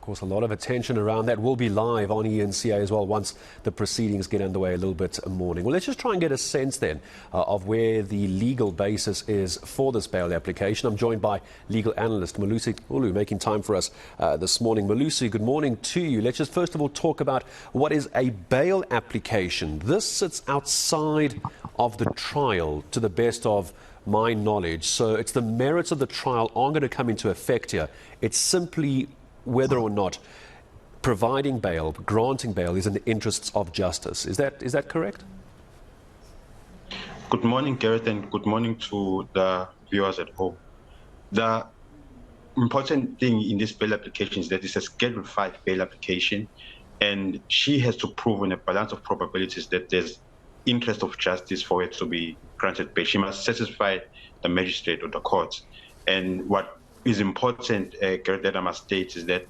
course, a lot of attention around that. Will be live on eNCA as well once the proceedings get underway a little bit morning. Well, let's just try and get a sense then of where the legal basis is for this bail application. I'm joined by legal analyst Melusi Xulu, making time for us this morning. Melusi, good morning to you. Let's just first of all talk about what is a bail application. This sits outside of the trial, to the best of my knowledge. So it's the merits of the trial aren't going to come into effect here. It's simply whether or not providing bail, granting bail, is in the interests of justice. Is that correct? Good morning, Gareth, and good morning to the viewers at home. The important thing in this bail application is that it's a Schedule 5 bail application, and she has to prove in a balance of probabilities that there's interest of justice for it to be granted bail. She must satisfy the magistrate or the court. And what is important, that I must state, is that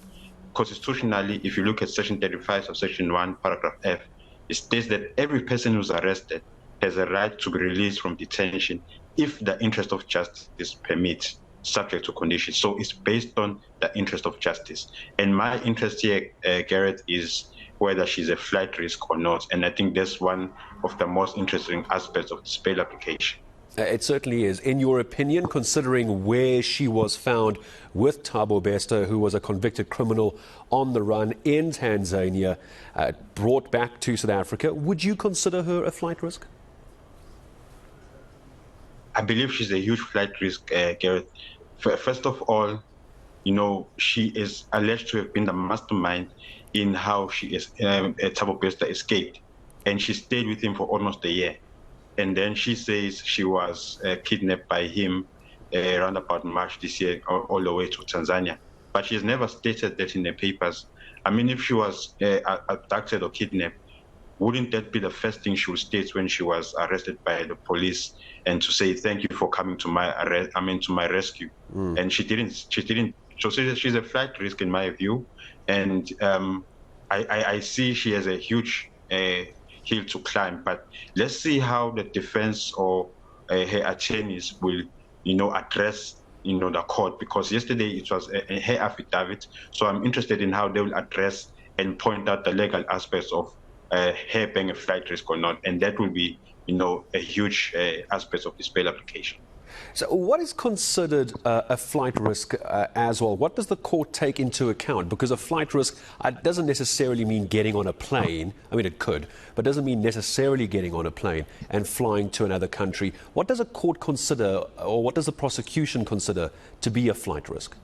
constitutionally, if you look at Section 35 of Section 1, Paragraph F, it states that every person who's arrested has a right to be released from detention if the interest of justice permits, subject to conditions. So it's based on the interest of justice. And my interest here, Gareth, is whether she's a flight risk or not. And I think that's one of the most interesting aspects of this bail application. It certainly is. In your opinion, considering where she was found with Thabo Bester, who was a convicted criminal on the run in Tanzania, brought back to South Africa, would you consider her a flight risk? I believe she's a huge flight risk, Gareth. First of all, she is alleged to have been the mastermind in how Thabo Bester escaped. And she stayed with him for almost a year. And then she says she was kidnapped by him around about March this year, all the way to Tanzania. But she has never stated that in the papers. I mean, if she was abducted or kidnapped, wouldn't that be the first thing she would state when she was arrested by the police, and to say thank you for coming to my rescue? And she didn't. So she's a flight risk in my view, and I see she has a huge hill to climb. But let's see how the defense or her attorneys will, address, the court, because yesterday it was her affidavit. So I'm interested in how they will address and point out the legal aspects of her being a flight risk or not, and that will be, a huge aspect of this bail application. So what is considered a flight risk as well? What does the court take into account? Because a flight risk doesn't necessarily mean getting on a plane. I mean, it could, but doesn't mean necessarily getting on a plane and flying to another country. What does a court consider, or what does the prosecution consider to be a flight risk?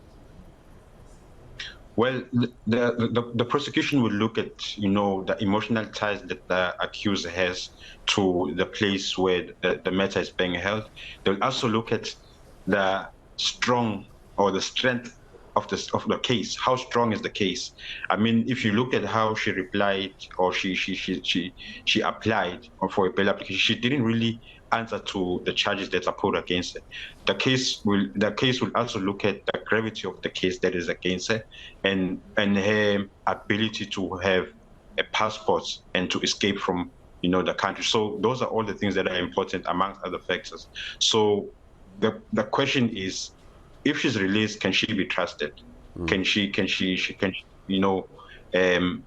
Well, the prosecution will look at, the emotional ties that the accuser has to the place where the matter is being held. They'll also look at the strength of the case. How strong is the case? I mean, if you look at how she replied, or she applied for a bail application, she didn't really answer to the charges that are put against her. The case will also look at the gravity of the case that is against her, and her ability to have a passport and to escape from the country. So those are all the things that are important, amongst other factors. So the question is, if she's released, can she be trusted? Can she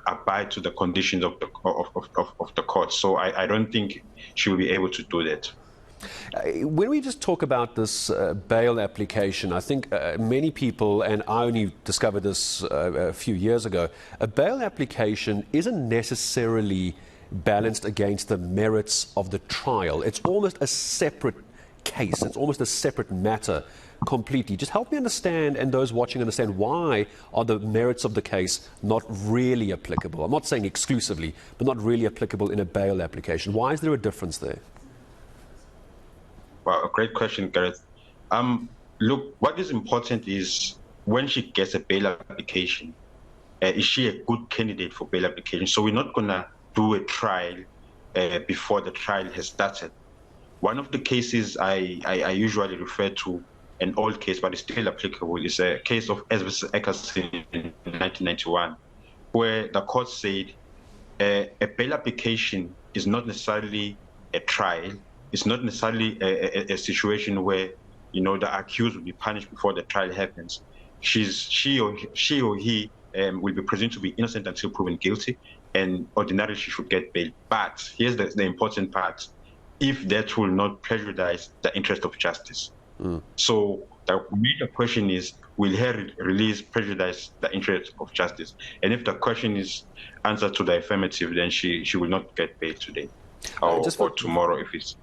abide to the conditions of the court? So I don't think she will be able to do that. When we just talk about this bail application, I think many people, and I only discovered this a few years ago, a bail application isn't necessarily balanced against the merits of the trial. It's almost a separate case. It's almost a separate matter completely. Just help me understand, and those watching understand, why are the merits of the case not really applicable? I'm not saying exclusively, but not really applicable in a bail application. Why is there a difference there? Well, a great question, Gareth. Look, what is important is when she gets a bail application, is she a good candidate for bail application? So we're not going to do a trial before the trial has started. One of the cases I usually refer to, an old case, but it's still applicable, is a case of eNCA in 1991, where the court said a bail application is not necessarily a trial. It's not necessarily a situation where, the accused will be punished before the trial happens. She or he will be presumed to be innocent until proven guilty, and ordinarily she should get bail. But here's the important part: if that will not prejudice the interest of justice. So the major question is, will her release prejudice the interest of justice? And if the question is answered to the affirmative, then she will not get bail today or tomorrow if it's...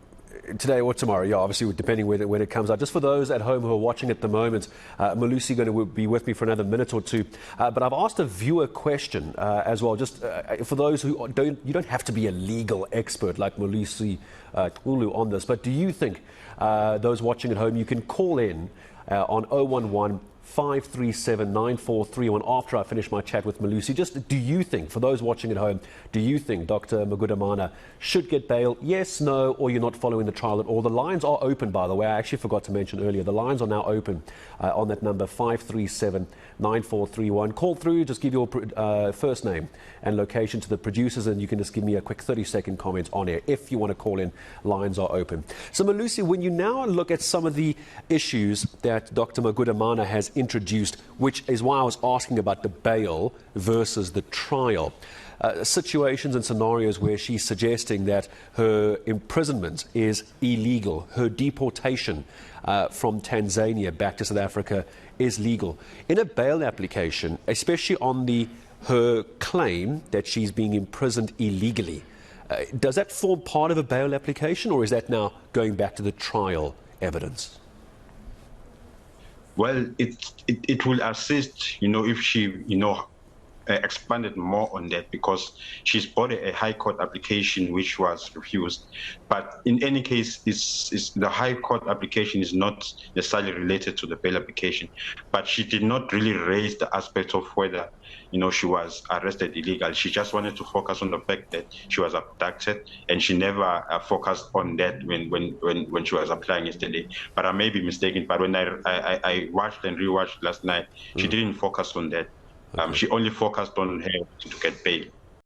Today or tomorrow, yeah, obviously, depending when it comes out. Just for those at home who are watching at the moment, Melusi going to be with me for another minute or two. But I've asked a viewer question as well, just for those who you don't have to be a legal expert like Melusi Xulu on this, but do you think those watching at home, you can call in on 011 537 9431 after I finish my chat with Melusi. Just do you think, for those watching at home, do you think Dr. Magudumana should get bail? Yes, no, or you're not following the trial at all? The lines are open, by the way. I actually forgot to mention earlier. The lines are now open on that number 537 9431. Call through, just give your first name and location to the producers, and you can just give me a quick 30-second comment on air. If you want to call in, lines are open. So, Melusi, when you now look at some of the issues that Dr. Magudumana has introduced, which is why I was asking about the bail versus the trial, situations and scenarios where she's suggesting that her imprisonment is illegal, her deportation from Tanzania back to South Africa is legal. In a bail application, especially on her claim that she's being imprisoned illegally, does that form part of a bail application, or is that now going back to the trial evidence? Well, it will assist, if she, expanded more on that, because she's brought a High Court application which was refused. But in any case, the High Court application is not necessarily related to the bail application. But she did not really raise the aspect of whether, she was arrested illegally. She just wanted to focus on the fact that she was abducted, and she never focused on that when she was applying yesterday. But I may be mistaken. But when I watched and rewatched last night, she didn't focus on that. She only focused on her to get bail.